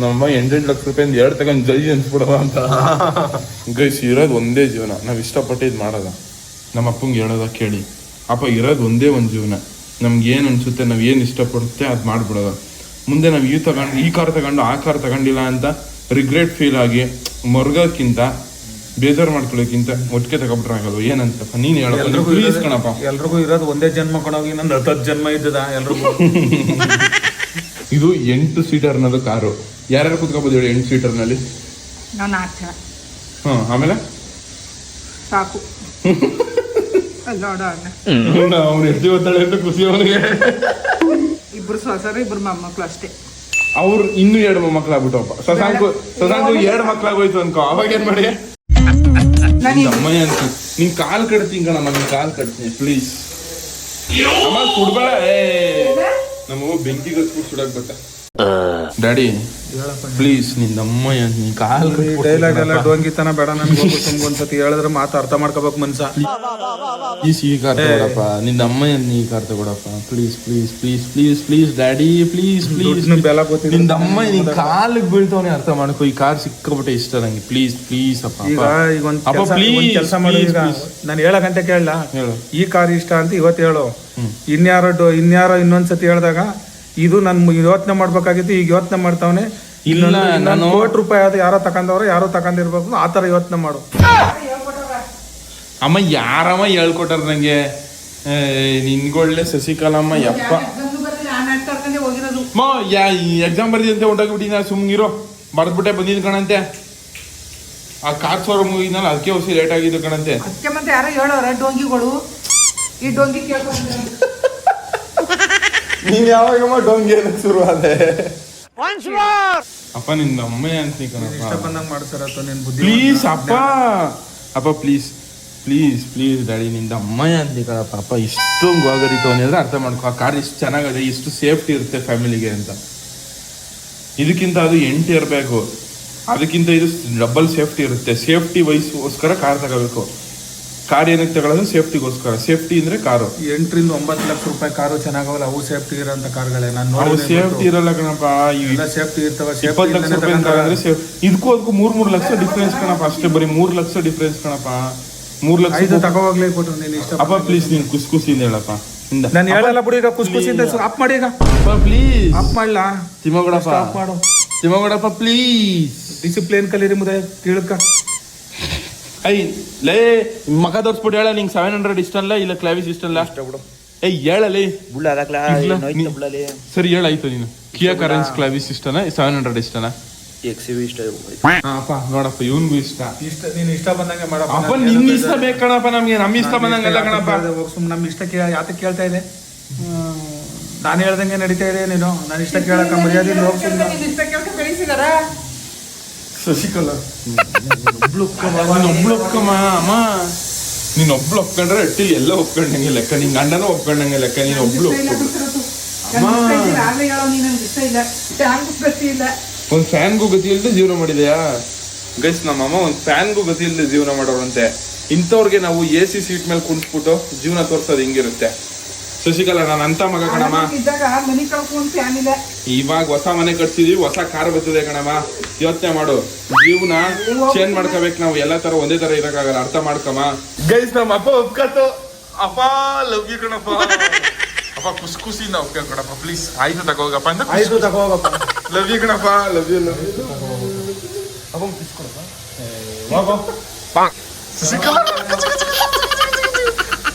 ನಮ್ಮ 8 ಲಕ್ಷ ರೂಪಾಯಿಂದ 2 ತಗೊಂಡ್ ಜೈ ಅನ್ಸ್ಬಿಡವ ಅಂತ. ಗೈಸ್, ಇರೋದು ಒಂದೇ ಜೀವನ, ನಾವ್ ಇಷ್ಟಪಟ್ಟಿದ್ ಮಾಡೋದ. ನಮ್ಮ ಅಪ್ಪಂಗೆ ಹೇಳೋದ ಕೇಳಿ, ಅಪ್ಪ ಇರೋದು ಒಂದೇ ಒಂದು ಜೀವನ, ನಮ್ಗೆ ಏನ್ ಅನ್ಸುತ್ತೆ, ನಾವ್ ಏನ್ ಇಷ್ಟಪಡುತ್ತೆ ಅದ್ ಮಾಡ್ಬಿಡೋದ. ಮುಂದೆ ನಾವ್ ಈ ಕಾರ್ ತಗೊಂಡು ಆ ಕಾರ್ ತಗೊಂಡಿಲ್ಲ ಅಂತ ರಿಗ್ರೆಟ್ ಫೀಲ್ ಆಗಿ ಮರ್ಗೋಕ್ಕಿಂತ, ಬೇಜಾರು ಮಾಡ್ಕೊಳ್ಳೋಕ್ಕಿಂತ ಒಟ್ಟಿಗೆ ತಗೊಬಿಟ್ರೆ ಆಗಲ್ಲ. ಏನಂತಪ್ಪ ನೀನ್ ಹೇಳೋ ಪ್ಲೀಸ್ ಕಣಪ್ಪ. ಎಲ್ರಿಗೂ ಇರೋದು ಒಂದೇ ಜನ್ಮ ಕೊಡೋಗಿ, ನನ್ನ 10 ಜನ್ಮ ಇದ್ದದ ಎಲ್ರಿಗೂ. ಇದು 8 ಸೀಟರ್ ಅನ್ನೋದು ಕಾರು. ಯಾರ್ಯಾರು ಕುತ್ಕೋಬಹುದು ಹೇಳಿ 8 ಸೀಟರ್ನಲ್ಲಿ? ನಾವು 4 ಜನ ಆಮೇಲೆ ಸಾಕು. ಅವ್ನು ಎಷ್ಟು ಗೊತ್ತಾಳೆ ಅಂತ ಖುಷಿ ಅವನಿಗೆ. ಇಬ್ರು ಸೊಸರು, ಇಬ್ರು ಮೊಮ್ಮಕ್ಳು ಅಷ್ಟೇ. ಅವ್ರು ಇನ್ನೂ 2 ಮೊಮ್ಮಕ್ಳಾಗ್ಬಿಟ್ಟಪ್ಪ. ಶಶಾಂಕು 2 ಮಕ್ಳಾಗೋಯ್ತು ಅನ್ಕೋ. ಅವಾಗ ಏನ್ ಮಾಡಿ ಅಮ್ಮಯ್ಯ ಅಂತ ನಿನ್ ಕಾಲ್ ಕಟ್ತೀನಿ ಕಣಮ್ಮ, ನಿನ್ ಕಾಲ್ ಕಟ್ತೀನಿ ಪ್ಲೀಸ್. ಅಮ್ಮ ಸುಡ್ಬೇಡ, ನಮ್ಮ ಬೆಂಕಿ ಗಚ್ಬಿಟ್ಟು ಸುಡಕ್ ಬತ್ತ. ಡ್ಯಾಡಿ ಪ್ಲೀಸ್, ನಿನ್ ಅಮ್ಮಯ್ಯ ನೀನ್ ಕಾಲ್ ಡೈಲಾಗ್ ಎಲ್ಲ ಡೋಂಗಿತನ ಬೇಡ ನನ್ಗೆ. ಒಂದ್ಸತಿ ಹೇಳಿದ್ರೆ ಮಾತು ಅರ್ಥ ಮಾಡ್ಕೋಬೇಕು ಮನ್ಸ. ಪ್ಲೀಸ್ ಈ ಕಾರ್ ತಗೊಳಪ್ಪ, ನಿನ್ನ ಅಮ್ಮಯ್ಯ ನೀ ಕಾರ್ ತಗೊಳಪ್ಪ please please please please please daddy please please. ಬೆಲ ಗೊತ್ತಿಲ್ಲ ನಿನ್ನ ಅಮ್ಮ ನಿನ್ ಕಾಲಿಗೆ ಬೀಳ್ತವನೆ, ಅರ್ಥ ಮಾಡ್ಕೋ. ಈ ಕಾರ್ ಸಿಕ್ಕಾಬಿಟ್ಟೆ ಇಷ್ಟ ನಂಗೆ. ಪ್ಲೀಸ್ ಪ್ಲೀಸ್ ಅಪ್ಪ. ಈಗ ಒಂದ್ ಕೆಲಸ ಮಾಡಿ, ಈಗ ನಾನು 7 ಗಂಟೆ ಕೇಳಲ್ಲ, ಈ ಕಾರ್ ಇಷ್ಟ ಅಂತ ಇವತ್ತು ಹೇಳು. ಇನ್ಯಾರೋ ಇನ್ನೊಂದ್ಸತಿ ಹೇಳ್ದಾಗ ಇದು ನನ್ ಯೋಚನೆ ಮಾಡ್ಬೇಕಾಗಿತ್ತು, ಈಗ ಯೋಚನೆ ಮಾಡ್ತಾವನೆ. ಇಲ್ಲ, ನಾನು ₹1 ಅದು ಯಾರೋ ತಕೊಂಡವ್ರೆ, ಯಾರೋ ತಕೊಂಡಿರ್ಬೇಕು, ಆತರ ಯೋಚನೆ ಮಾಡು. ಅಮ್ಮ ಯಾರಮ್ಮ ಹೇಳ್ಕೊಟ್ಟಾರ ನಂಗೆ? ನಿನ್ಗೊಳ್ಳೆ ಶಶಿಕಲಮ್ಮ ಯಪ್ಪ. ಎಕ್ಸಾಮ್ ಬರ್ದಿದಂತೆ ಹೊಂಟೋಗ್ಬಿಟ್ಟಿನ, ಸುಮ್ಗಿರೋ. ಬರ್ದ್ಬಿಟ್ಟೆ ಬಂದಿದ್ ಕಣಂತೆ. ಆ ಕಾರ್ ಶೋರೂಮ್ ಹೋಗಿದ್ನಲ್ಲ, ಅದಕ್ಕೆ ಹೊಸಿ ಲೇಟ್ ಆಗಿದ್ದು ಕಣಂತೆ. ಅದಕ್ಕೆ ಮತ್ತೆ ಯಾರೋ ಹೇಳೋರ ಡೋಂಗಿಗಳು, ಈ ಡೋಂಗಿ ಕೇಳ್ಕೊಂಡು ನೀನ್ ಯಾವಾಗಮ್ಮ ಡೋಂಗಿ ಏನಕ್ಕೆ ಶುರು ಆದೆ? ಅಪ್ಪ ನಿನ್ನ ಅಮ್ಮಯ್ಯ ಅಂತೀನಿ ಕಣಪ್ಪ. ಇಷ್ಟ ಬಂದಂಗ್ ಮಾಡ್ತಾರ ನಿನ್ ಬುದ್ಧಿ. ಪ್ಲೀಸ್ ಅಪ್ಪ, ಅಪ್ಪ ಪ್ಲೀಸ್ ಪ್ಲೀಸ್ ಪ್ಲೀಸ್ ಡ್ಯಾಡಿ, ನಿಂದ ಅಮ್ಮಯ್ಯ ಅಂತೀನಿ ಕಣಪ್ಪ. ಅಪ್ಪ ಇಷ್ಟೊಂದು ಗೋಗರಿತವನಿ ಅಂದ್ರೆ ಅರ್ಥ ಮಾಡ್ಕೊ. ಆ ಕಾರ್ ಇಷ್ಟು ಚೆನ್ನಾಗಿದೆ, ಇಷ್ಟು ಸೇಫ್ಟಿ ಇರುತ್ತೆ ಫ್ಯಾಮಿಲಿಗೆ ಅಂತ. ಇದಕ್ಕಿಂತ ಅದು 8 ಇರಬೇಕು, ಅದಕ್ಕಿಂತ ಇದು ಡಬಲ್ ಸೇಫ್ಟಿ ಇರುತ್ತೆ. ಸೇಫ್ಟಿ ವಯಸ್ಸಿಗೋಸ್ಕರ ಕಾರ್ ತಗೋಬೇಕು. ಕಾರ್ ಏನಕ್ಕೆ ತಗೊಳ್ಳೋದು? ಸೇಫ್ಟಿಗೋಸ್ಕರ. ಸೇಫ್ಟಿ ಅಂದ್ರೆ ಕಾರು. 8 ರಿಂದ 9 ಲಕ್ಷ ರೂಪಾಯಿ ಕಾರು ಚೆನ್ನಾಗವಲ್ಲ, ಅವು ಸೇಫ್ಟಿ ಇರೋಂಥ ಕಾರ್ಗಳೇ. ನಾನು ಸೇಫ್ಟಿ ಇರಲ್ಲ ಕಣಪ್ಪ. ಸೇಫ್ಟಿ ಇರ್ತವ. 20 ಲಕ್ಷ ರೂಪಾಯಿ ತಗೊಂಡ್ರೆ ಇದಕ್ಕೂ ಅದಕ್ಕೂ 3 ಲಕ್ಷ ಡಿಫ್ರೆನ್ಸ್ ಕಣಪ್ಪ. ಅಷ್ಟೇ, ಬರೀ 3 ಲಕ್ಷ ಡಿಫ್ರೆನ್ಸ್ ಕಣಪ್ಪ. 3 ಲಕ್ಷ ತಗೋವಾಗ್ಲೇ ಕೊಟ್ಟು ನೀನು ಇಷ್ಟ. ಅಪ್ಪ ಪ್ಲೀಸ್, ನೀನ್ ಖುಷಿಯಿಂದ ಹೇಳಪ್ಪ. ನಾನು ಹೇಳಲ್ಲ ಬಿಡಿ, ಈಗ ಖುಷಿಯಿಂದ ಅಪ್ ಮಾಡಿ. ಈಗ ಅಪ್ಪ ಪ್ಲೀಸ್ ಅಪ್ ಮಾಡ್ಲಾ? ತಿಮ್ಮಗೌಡಪ್ಪ ಅಪ್ ಮಾಡು. ತಿಮ್ಮಗೌಡಪ್ಪ ಪ್ಲೀಸ್. ಡಿಸಿಪ್ಲಿನ್ ಕಲೀರಿ ಮುದ ತಿಳ್ಕ. ಐ ಲೇ ಮಗ ತೋರ್ಸ್ಬಿಟ್ಟು ಹೇಳ, ನಿಂಗೆ 700 ಇಷ್ಟಲ್ಲ, ಇಲ್ಲ ಕ್ಲಾವಿಸ್ ಇಷ್ಟಲ್ಲ? ಏಯ್ ಹೇಳಲಿ. ಸರಿ ಹೇಳಾಯ್ತು ನೀನು. ಕಿಯಾ ಕರೆನ್ಸ್ ಕ್ಲಾವಿಸ್ ಇಷ್ಟನಾ, 700 ಇಷ್ಟನಾ? XUV ಇಷ್ಟ. ಅಪ್ಪ ನೋಡಪ್ಪ, ಇವನ್ಗೂ ಇಷ್ಟ. ನೀನು ಇಷ್ಟ ಬಂದಂಗೆ ಮಾಡಪ್ಪ. ಅಪ್ಪ ನಿನ್ ಇಷ್ಟ ಬೇಕು ಕಣಪ್ಪ, ನಮ್ಗೆ ನಮ್ಮ ಇಷ್ಟ ಬಂದಂಗೆಲ್ಲ ಕಣಪ್ಪ. ಸುಮ್ಮನೆ ನಮ್ಮ ಇಷ್ಟ ಯಾತಕ್ಕೆ ಕೇಳ್ತಾ ಇದೆ? ನಾನು ಹೇಳ್ದಂಗೆ ನಡೀತಾ ಇದೆ. ನೀನು ನಾನು ಇಷ್ಟ ಕೇಳಕ್ಕ ಮರ್ಯಾದೆ ಬೆಳೆಸಿದಾರ. ಶಶಿಕಲಾ ಒಬ್ಳು ಒಪ್ಕಮ್ಮ ಅಮ್ಮ. ನೀನ್ ಒಬ್ಳು ಒಪ್ಕೊಂಡ್ರೆ ಅಟ್ಟಿ ಎಲ್ಲ ಒಪ್ಕೊಂಡಂಗೆ ಲೆಕ್ಕ. ನಿನ್ ಗಂಡನೂ ಒಪ್ಕೊಂಡಂಗೆ ಲೆಕ್ಕ. ನೀನ್ ಒಬ್ಳು ಒಂದ್ ಫ್ಯಾನ್ಗೂ ಗತಿ ಇಲ್ಲದೆ ಜೀವನ ಮಾಡಿದೆಯಾ ಗೈಸ್? ನಮ್ಮಮ್ಮ ಒಂದ್ ಫ್ಯಾನ್ಗೂ ಗತಿ ಇಲ್ಲದೆ ಜೀವನ ಮಾಡೋರಂತೆ. ಇಂಥವ್ರಿಗೆ ನಾವು AC ಸೀಟ್ ಮೇಲೆ ಕುಣಿಸ್ಬಿಟ್ಟು ಜೀವನ ತೋರ್ಸೋದು ಹಿಂಗಿರುತ್ತೆ. ಶಶಿಕಲಾ ನಾನು ಅಂತ ಮಗ ಕಣಮ್ಮ. ಇದ್ದಾಗ ಮನಿ ಕಳ್ಕೊಂಡ್ ಫ್ಯಾನ್ ಇಲ್ಲ. ಇವಾಗ ಹೊಸ ಮನೆ ಕಟ್ಸಿದೀವಿ, ಹೊಸ ಕಾರ್ ಬರ್ತದೆ ಕಣಮ್ಮ. ಯೋಚನೆ ಮಾಡು, ಜೀವನ ಚೇಂಜ್ ಮಾಡ್ಕೋಬೇಕು ನಾವು. ಎಲ್ಲ ತರ ಒಂದೇ ತರ ಇರಕ್ಕಾಗಲ್ಲ, ಅರ್ಥ ಮಾಡ್ಕಮ್ಮ. ಗೈಸ್ ನಮ್ಮ ಅಪ್ಪ ಒಪ್ಕತ್ತು. ಅಪ್ಪ ಲವ್ ಯು ಕಣಪ್ಪ. ಅಪ್ಪ ಖುಷಿಯಿಂದ ಒಪ್ಕ ಕಣಪ್ಪ ಪ್ಲೀಸ್. ಆಯ್ತು ತಗೋಗಪ್ಪ ಅಂತ. ಆಯ್ತು ತಗೋಗಪ್ಪ. ಲವ್ ಯು ಕಣಪ್ಪ, ಲವ್ ಯು ಲವ್ ಯು. ಅಪ್ಪ ಕಿಸ್ ಕೊಡಪ್ಪ. ಶಶಿಕಲಾ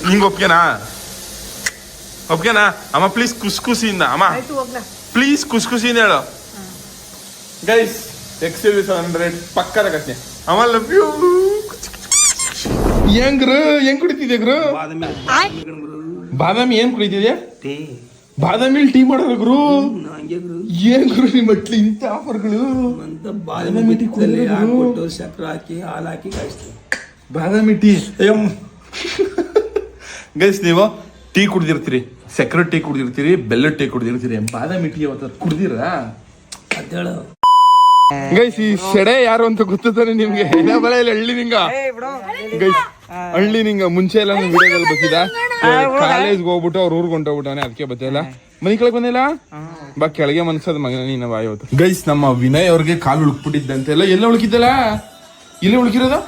ನಿಂಗೆ ಒಪ್ಗೆನಾ? ಒಪ್ಗೆನಾ ಅಮ್ಮ? ಪ್ಲೀಸ್ ಖುಷಿಯಿಂದ ಅಮ್ಮ, ಆಯ್ತು ಹೋಗ್ಲಾ. ಪ್ಲೀಸ್ ಖುಷಿಯಿಂದ ಹೇಳು. ಗೈಸ್ XUV700 ಪಕ್ಕ ತಗತ್ತೆ ಅಮ್ಮ. Love you. ಹೆಂಗ್ ಕುಡಿತಿದ್ಯಾ ಗುರು? ಬಾದಾಮಿ ಏನ್ ಕುಡಿತಿದ್ಯಾ? ಬಾದಾಮಿಲಿ ಟೀ ಮಾಡೋದು ಗುರು. ಏನ್ ಗುರು ನಿಮ್ಮ ಮಟ್ಲಿ ಇಂಥ ಆಫರ್ಗಳು? ಬಾದಾಮಿ ಟೀ ಕುಡಿದ್ರೆ ಸಕ್ಕರೆ ಹಾಕಿ ಹಾಲು ಹಾಕಿ ಕಾಯಿಸ್ತೀವಿ. ಬಾದಾಮಿ ಟೀ. ಗೈಸ್ ನೀವು ಟೀ ಕುಡ್ದಿರ್ತೀರಿ, ಸಕ್ಕರೆ ಟೀ ಕುಡ್ದಿರ್ತೀರಿ, ಬೆಲ್ಲ ಟೀ ಕುಡ್ದಿರ್ತೀರಿ, ಬಾದಾಮಿ ಟೀ ಅವತ್ತು ಕುಡ್ದಿರಾ? ಗೈಸ್ ಈ ಸೆಡೆ ಯಾರು ಅಂತ ಗೊತ್ತಾನೆ ನಿಮ್ಗೆ? ಬಲ ಇಲ್ಲ ಹಳ್ಳಿ ನಿಂಗ. ಗೈಸ್ ಹಳ್ಳಿ ನಿಂಗ ಮುಂಚೆ ಎಲ್ಲ ವಿಡಿಯೋದಲ್ಲಿ ಬರ್ತಿದ್ದ. ಕಾಲೇಜ್ಗೆ ಹೋಗ್ಬಿಟ್ಟು ಅವ್ರ ಊರ್ಗೆ ಹೊಂಟೋಗ್ಬಿಟ್ಟವನೆ, ಅದಕ್ಕೆ ಬರ್ತಿಲ್ಲ. ಮನಿ ಕೆಳಗೆ ಬಂದಿಲ್ಲ ಬಾ, ಕೆಳಗೆ ಮನ್ಸದ ಮಗನ ನೀನ ಬಾ. ಇವತ್ತು ಗೈಸ್ ನಮ್ಮ ವಿನಯ್ ಅವ್ರಿಗೆ ಕಾಲು ಉಳ್ಕ್ಬಿಟ್ಟಿದ್ದಂತೆಲ್ಲ. ಎಲ್ಲ ಉಳ್ಕಿದ್ದಲ್ಲ? ಇಲ್ಲೇ ಉಳ್ಕಿರೋದು?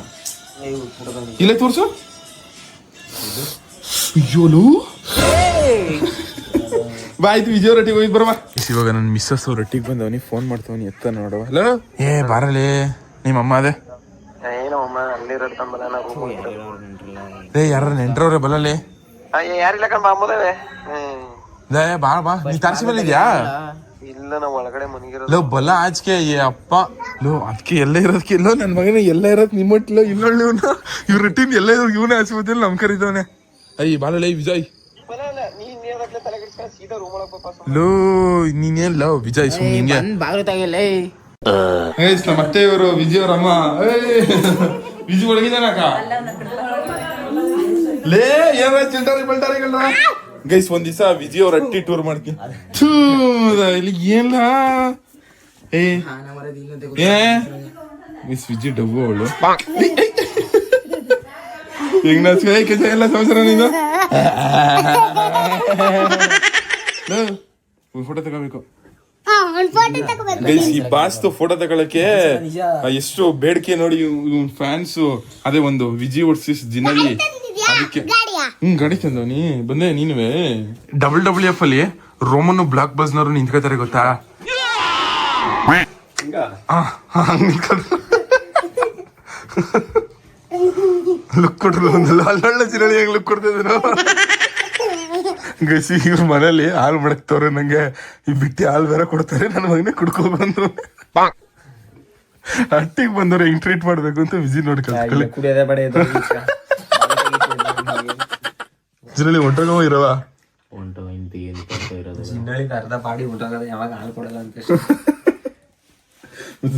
ಇಲ್ಲೇ ತೋರ್ಸು. ಅಯ್ಯೋಲು ಬಾ, ಆಯ್ತು ವಿಜಯ್ ರೊಟ್ಟಿಗೆ ಹೋಗಿ ಬರವಾ. ಇವಾಗ ನನ್ನ ಮಿಸ್ಸಸ್ ಅವ್ರ ರೊಟ್ಟಿಗೆ ಬಂದವನಿ, ಫೋನ್ ಮಾಡ್ತವನಿ, ಎತ್ತ ನೋಡವ. ಹಲೋ ಏ ಬಾರಲಿ, ನಿಮ್ಮ ಅಮ್ಮ ಅದೇ ರೇ ಯಾರ ನೆಂಟ್ರವ್ರೆ ಬಲ್ಲಲ್ಲಿ. ಬಾ ಬಾ, ನೀ ತಾರಸಿ ಮೇಲೆ ಇದೆಯಾ? ಲೋ ಬಲ ಆಚೆಗೆ ಅಪ್ಪ. ಲೋ ಅದಕ್ಕೆ ಎಲ್ಲ ಇರೋದಕ್ಕೆ ಇಲ್ಲೋ ನನ್ನ ಮಗನ ಎಲ್ಲ ಇರೋದು ನಿಮ್ಮಟ್ಲೋ ಇಲ್ಲೊಳ್ಳಿ ಇವನು. ಇವ್ರ ರೊಟ್ಟಿನ ಎಲ್ಲ ಇರೋದು ಇವನೇ ಹಚ್ಬೋದಿಲ್ಲ, ನಮ್ ಕರಿದವನೆ. ಅಯ್ಯ ಬಾಲಲೇ ವಿಜಯ್. ಲೋ ನೀನೇನ್ ಲವ್ ವಿಜಯ್ ಸುಮ್ನೆ ಮತ್ತೆ ಇವರು ವಿಜಯ್ ಅವ್ರ ಅಮ್ಮ. ವಿಜಯ್ ಒಳಗಿದಾನಕ ಲೇ ಏನ ಚಿಲ್ಟಾರಿ ಬಲ್ಟಾರಿ ಕಳ್ರ. ಗೈಸ್ ಒಂದ್ ದಿವಸ ವಿಜಯ್ ಅವ್ರ ರಟ್ಟಿ ಟೂರ್ ಮಾಡ್ತೀನಿ. ಇಲ್ಲಿ ಏನ ಏ ಮಿಸ್ ವಿಜಯ್ ಡಬ್ಬು ಅವಳು. ಈಗ ನಾಚ ಎಲ್ಲ ಸಂವತ್ಸರ ನೀನು ಫೋಟೋ ತಗೋಬೇಕು. ಗೈಸ್ ಈ ಬಾಸ್ತು ಫೋಟೋ ತಗೊಳಕ್ಕೆ ಎಷ್ಟು ಬೇಡಿಕೆ ನೋಡಿ ಇವ್ನ ಫ್ಯಾನ್ಸ್. ಅದೇ ಒಂದು ವಿಜಯ್ ವರ್ಸಸ್ ಜಿನಲಿ, ಅದಕ್ಕೆ ಗಾಡಿ ತಂದವನಿ ಬಂದೆ ನೀನುವೆ. WWF ಅಲ್ಲಿ ರೋಮನ್ ಬ್ಲಾಕ್ ಬಸ್ನವರು ನಿಂತ್ಕೋತಾರೆ ಗೊತ್ತಾ? ಲುಕ್ ಕೊಟ್ರು ಅಲ್ಲೊಳ್ಳೆ ಜಿನಲಿ ಹೆಂಗ್ ಲುಕ್ ಕೊಡ್ತಿದ್ರು. ಗಸಿ ಇವ್ರ ಮನೇಲಿ ಹಾಲು ಮಡಕ್ತವ್ರೆ ನಂಗೆ. ಈ ಬಿಟ್ಟಿ ಹಾಲು ಬೇರೆ ಕೊಡ್ತಾರೆ, ನನ್ನ ಮಗನೇ ಕುಡ್ಕೊ ಬಂದ್ರು. ಹಟ್ಟಿಗೆ ಬಂದವ್ರು ಹೆಂಗ್ ಟ್ರೀಟ್ ಮಾಡ್ಬೇಕು ಅಂತ ವಿಜಿ ನೋಡಿ ಕಲ್ತ್ಕೊಳ್ಳಿ. ಜಿನಲ್ಲಿ ಹೊಂಟೋಗವ ಇರವ ಅರ್ಧ ಪಾಡಿ ಹೊಂಟೋಗದ, ಯಾವಾಗ ಹಾಲು ಕೊಡಲ್ಲ ಅಂತ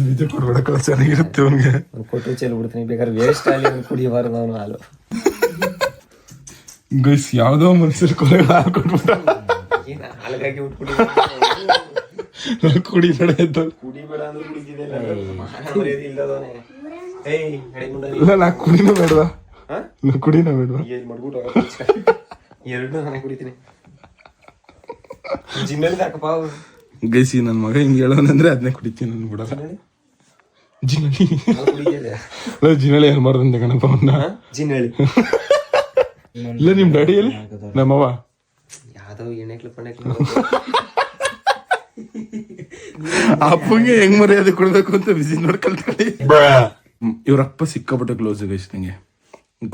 ನಿಜ ಕೊಡ್ಬೇಡ, ಚೆನ್ನಾಗಿರುತ್ತೆ ಅವ್ನಿಗೆ. ಕೊಟ್ಟು ಚೆಲ್ ಬಿಡ್ತೀನಿ, ಬೇಕಾದ್ರೆ ವೇಸ್ಟ್ ಅಲ್ಲಿ ಕುಡಿಯಬಾರ್ದು ಅವನು ಹಾಲು. ಗೈಸ್ ಯಾವ್ದೋ ಮನುಷ್ಯರು ಕೊಲೆ ಹಾಲು ಕೊಟ್ಬಿಟ್ಟ. ಹಾಲಿಗಾಗಿ ಕುಡಿ ನಡೆ ಕುಡಿಬೇಡ ಅಂದ್ರೆ ಕುಡಿದಿದೆ. ನಾ ಕುಡಿನೂ ಬೇಡವಾ? ನಾ ಕುಡಿನೂ ಬೇಡವಾ? ಎರಡು ನಾನೇ ಕುಡಿತೀನಿ. ಜಿನ್ನಲ್ಲಿ ಹಾಕಪ್ಪ. ಗೈಸಿ ನನ್ನ ಮಗ ಹಿಂಗೆ ಹೇಳೋನಂದ್ರೆ ಅದನ್ನೇ ಕುಡಿತೀನಿ, ನಾನು ಬಿಡಲ್ಲ. ಜಿನಳಿ ಜಿನಳಿ ಏನ್ ಮಾಡ್ದಂತೆ ಕಣಪ್ಪ ಅವನ್ನ. ಜಿನಳಿ ಇಲ್ಲ ನಿಮ್ ಡ್ಯಾಡಿಯಲ್ಲಿ ನಮ್ಮವ ಯಾವ್ದೋ ಎಣ್ಣೆಕ್ಲು ಅಪ್ಪಂಗೆ ಹೆಂಗ್ ಮರ್ಯಾದೆ ಕೊಡ್ಬೇಕು ಅಂತ ಬಿಸಿ ನೋಡ್ಕೊಳ್ತಾರೆ. ಇವ್ರಪ್ಪ ಸಿಕ್ಕಾಪಟ್ಟೆ ಕ್ಲೋಸ್ ಗೈಸ್ ನಂಗೆ.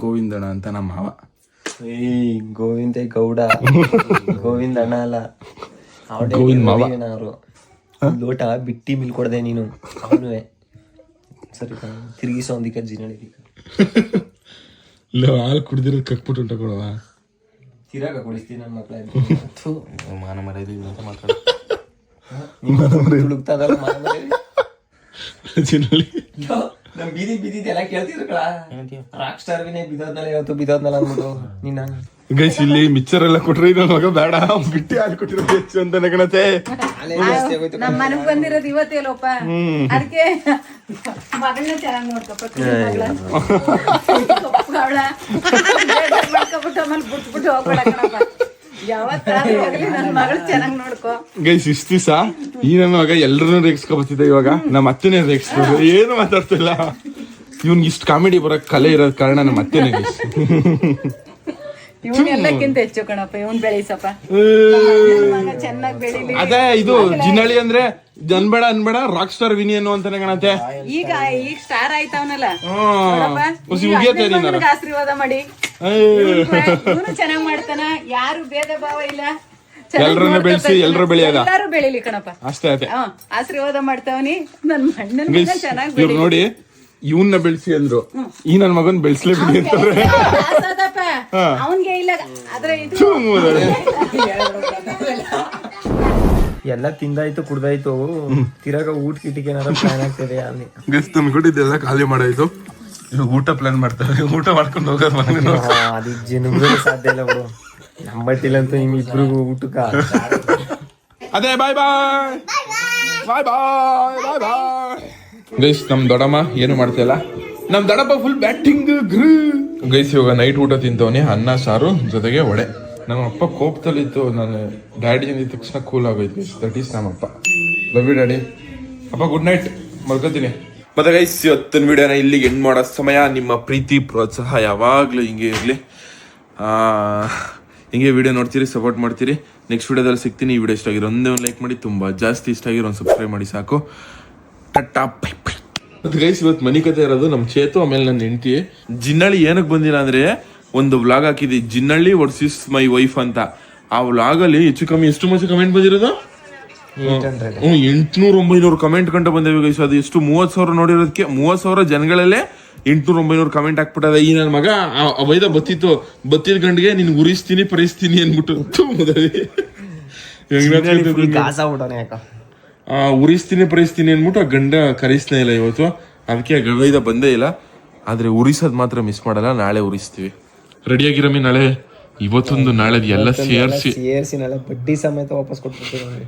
ಗೋವಿಂದಣ್ಣ ಅಂತ ನಮ್ಮ ಮಾವ. ಗೋವಿಂದ ಗೌಡ, ಗೋವಿಂದ ಅಣ್ಣ ಅಲ್ಲ, ಗೋವಿಂದ ಮಾವ. ಅವರು ಲೋಟ ಬಿಟ್ಟಿ ಮಿಲ್ ಕೊಡದೆ ನೀನು ಅವನುವೆ. ಸರಿ ತಿರುಗಿಸೋ ಒಂದಿಕ್ಕ ಜಿನಳಿ ಇಲ್ಲ ಹಾಲು ಕುಡ್ದಿರೋದು ಕಕ್ಬಿಟ್ಟು ಉಂಟ ಕೊಡವ. ತಿರಾಗ ಕುಡಿಸ್ತೀನಿ ನನ್ನ ಮಕ್ಳ. ಮಾನ ಮರ್ಯಾದೆ ಅಂತ ಮಾತಾಡ ಹುಡುಕ್ತಾದಲ್ಲ ಮಾನ ಮರ್ಯಾದೆ. ನಮ್ ಬೀದಿ ಬೀದಿದೆಲ್ಲ ಕೇಳ್ತಿದ್ರು ಕಳ. ರಾಕ್ ಸ್ಟಾರ್ ವಿನೇ ಬಿದ್ದೋದ್ನಲ್ಲ ಇವತ್ತು ಬಿದ್ದೋದ್ನಲ್ಲ ಅಂದ್ಬಿಟ್ಟು ನಿನ್ನ. ಗೈಸ್ ಇಲ್ಲಿ ಮಿಕ್ಸರ್ ಎಲ್ಲ ಕೊಟ್ರೆ ನನ್ನ ಮಗ ಬೇಡ ಬಿಟ್ಟಿ ಹಾಲು ಕೊಟ್ಟಿರೋದು ಹೆಚ್ಚು ಅಂತ ನಗಣತೆ. ನಮ್ಮ ಮನೆಗ್ ಬಂದಿರೋದು ಇವತ್ತೇಲೋಪ, ಅದಕ್ಕೆ ಮಗಳನ್ನ ಚೆನ್ನಾಗಿ ನೋಡ್ಕೊಬಿಟ್ಟು ಆಮೇಲೆ ಬಿಟ್ಬಿಟ್ಟು ಹೋಗ್ಬೇಡ ಕಣಪ್ಪ. ಯಾವತ್ತಾದ್ರೂ ಹೋಗ್ಲಿ ನನ್ ಮಗಳು ಚೆನ್ನಾಗ್ ನೋಡ್ಕೋ. ಗೈಸ್ ಇಷ್ಟ ದಿವಸ ಈ ನನ್ನ ಮಗ ಎಲ್ರನ್ನೂ ರೇಗಿಸ್ಕೊ ಬರ್ತಿದ್ದೆ, ಇವಾಗ ನಮ್ಮ ಅತ್ತನೇ ರೇಗಿಸ್ಬೋದು, ಏನು ಮಾತಾಡ್ತಿಲ್ಲ. ಇವ್ನಿಗೆ ಇಷ್ಟು ಕಾಮಿಡಿ ಬರೋಕ್ ಕಲೆ ಇರೋದ್ ಕಾರಣ ನಮ್ಮ ಅತ್ತನೇ ಗೈಸ್. ಇವ್ನ್ ಎಲ್ಲಕ್ಕಿಂತ ಹೆಚ್ಚು ಕಣಪ್ಪ, ಇವ್ನ್ ಬೆಳೆಸಪ್ಪ ಮಗ ಚೆನ್ನಾಗ್ ಬೆಳಿಲಿ. ಅದೇ ಇದು ಜಿನ್ನಳಿ ಅಂದ್ರೆ ಅನ್ಬೇಡ ರಾಕ್ ಸ್ಟಾರ್ ವಿನಿ ಅನ್ನೋ ಅಂತಾನೆ ಕಾಣತ್ತೆ. ಈಗ ಸ್ಟಾರ್ ಆಯ್ತವನಲ್ಲ, ಆಶೀರ್ವಾದ ಮಾಡಿ. ಇವನು ಚೆನ್ನಾಗ್ ಮಾಡ್ತಾನ, ಯಾರು ಭೇದ ಭಾವ ಇಲ್ಲ, ಎಲ್ರನ್ನ ಬೆಳೆಸಿ ಎಲ್ರು ಬೆಳೆಯದ, ಎಲ್ಲಾರು ಬೆಳಿಲಿ ಕಣಪ್ಪ ಅಷ್ಟೇ. ಅದೇ ಆಶೀರ್ವಾದ ಮಾಡ್ತಾವನಿ. ನನ್ ಮಣ್ಣನ್ ಚೆನ್ನಾಗ್ ಇವ್ರು ನೋಡಿ ಇವನ್ನ ಬೆಳೆಸಿ ಅಂದ್ರು, ಈ ನನ್ ಮಗನ್ ಬೆಳೆಸ್ಲೇಬಿಡಿ ಅಂತಾರೆ. ಅವನ್ಗೆ ಇಲ್ಲ ಆದ್ರೆ ಇದು ಎಲ್ಲ ತಿಂದಾಯ್ತು ಕುಡ್ದಾಯ್ತು, ತಿರಾಗ ಊಟ ಕಿಟಿಗೆ ಏನಾರ ಪ್ಲಾನ್ ಆಗ್ತದೆ ಅಲ್ಲಿ. ಗೈಸ್ ತಂದ್ಕೊಟ್ಟಿದ್ದೆಲ್ಲ ಖಾಲಿ ಮಾಡಾಯ್ತು, ಇವಾಗ ಊಟ ಪ್ಲಾನ್ ಮಾಡ್ತಾರೆ, ಊಟ ಮಾಡ್ಕೊಂಡು ಹೋಗೋದು ಮನೆ. ಅದು ಜನಗಳು ಸಾಧ್ಯ ಇಲ್ಲ ಬಿಡು, ನಂಬಟ್ಟಿಲ್ಲಂತೂ ನಿಮ್ ಇಬ್ರಿಗೂ ಊಟಕ್ಕ. ಅದೇ ಬಾಯ್ ಬಾಯ್ ಬಾಯ್ ಬಾಯ್ ಬಾಯ್ ಬಾಯ್. ಗೈಸ್ ನಮ್ ದೊಡ್ಡಮ್ಮ ಏನು ಮಾಡ್ತಿಲ್ಲ, ನಮ್ ದೊಡ್ಡಪ್ಪ ಫುಲ್ ಬ್ಯಾಟಿಂಗ್ ಗೈಸ್. ಇವಾಗ ನೈಟ್ ಊಟ ತಿಂತವನಿ, ಅನ್ನ ಸಾರು ಜೊತೆಗೆ ವಡೆ. ನಮ್ಮ ಅಪ್ಪ ಕೋಪದಲ್ಲಿತ್ತು, ನಾನು ಡ್ಯಾಡಿ ಅಂದಿದ ತಕ್ಷಣ ಕೂಲ್ ಆಗೋಯ್ತು ಗೈಸ್. ದಟ್ ಈಸ್ ನಮ್ಮಪ್ಪ. Love you daddy. ಅಪ್ಪ ಗುಡ್ ನೈಟ್, ಮಲ್ಕೋತೀನಿ. ಮತ್ತೆ ಗೈಸ್ ಇವತ್ತಿನ ವಿಡಿಯೋನ ಇಲ್ಲಿಗೆ ಎಂಡ್ ಮಾಡೋ ಸಮಯ. ನಿಮ್ಮ ಪ್ರೀತಿ ಪ್ರೋತ್ಸಾಹ ಯಾವಾಗಲೂ ಹಿಂಗೆ ಇರಲಿ, ಹಿಂಗೆ ವಿಡಿಯೋ ನೋಡ್ತೀರಿ, ಸಪೋರ್ಟ್ ಮಾಡ್ತೀರಿ. ನೆಕ್ಸ್ಟ್ ವಿಡಿಯೋದಲ್ಲಿ ಸಿಗ್ತೀನಿ. ಈ ವಿಡಿಯೋ ಇಷ್ಟ ಆಗಿರೋ ಒಂದೇ ಒಂದು ಲೈಕ್ ಮಾಡಿ, ತುಂಬ ಜಾಸ್ತಿ ಇಷ್ಟ ಆಗಿರೋ ಒಂದು ಸಬ್ಸ್ಕ್ರೈಬ್ ಮಾಡಿ ಸಾಕು. Thatta bye bye. ಮತ್ತು ಗೈಸ್ ಇವತ್ತು ಮನೆ ಕತೆ ಇರೋದು ನಮ್ಮ ಚೇತು ಆಮೇಲೆ ನನ್ನ ಹೆಂಡತಿ. ಜಿನ್ನಳ್ಳಿ ಏನಕ್ಕೆ ಬಂದಿಲ್ಲ ಅಂದರೆ ಒಂದು ವ್ಲಾಗ್ ಹಾಕಿದ್ವಿ, ಜಿನ್ನಳ್ಳಿ ವರ್ಸಸ್ ಮೈ ವೈಫ್ ಅಂತ. ಆ ವ್ಲಾಗಲ್ಲಿ ಹೆಚ್ಚು ಕಮ್ಮಿ ಎಷ್ಟು ಮಚ್ಚ ಕಮೆಂಟ್ ಬಂದಿರೋದು? 800-900 ಕಮೆಂಟ್ ಗಂಟೆ ಬಂದಿವೆ ಗೈಸ್. ಅದು ಎಷ್ಟು 30,000 ನೋಡಿರೋದಕ್ಕೆ 30,000 ಜನಗಳಲ್ಲೇ 800-900 ಕಮೆಂಟ್ ಹಾಕ್ಬಿಟ್ಟದ. ಈ ನನ್ನ ಮಗ ಅವೈದ ಬತ್ತಿದ ಗಂಡಿಗೆ ನಿನ್ ಉರಿಸ್ತೀನಿ ಪರಿಸ್ತೀನಿ ಅನ್ಬಿಟ್ಟು ಉರಿಸ್ತೀನಿ ಪರಿಸ್ತೀನಿ ಅನ್ಬಿಟ್ಟು ಆ ಗಂಡ ಕರೆಸ್ನೇ ಇಲ್ಲ ಇವತ್ತು. ಅದಕ್ಕೆ ಗವೈದ ಬಂದೇ ಇಲ್ಲ. ಆದ್ರೆ ಉರಿಸೋದ್ ಮಾತ್ರ ಮಿಸ್ ಮಾಡಲ್ಲ, ನಾಳೆ ಉರಿಸ್ತೀವಿ. ರೆಡಿಯಾಗಿರಮ್ಮಿ, ನಾಳೆ ಇವತ್ತೊಂದು ನಾಳೆ ಎಲ್ಲ ಸೇರಿಸಿ ನಾಳೆ ಬಡ್ಡಿ ಸಮೇತ ವಾಪಸ್ ಕೊಟ್ಬಿಡ್ತೀವಿ.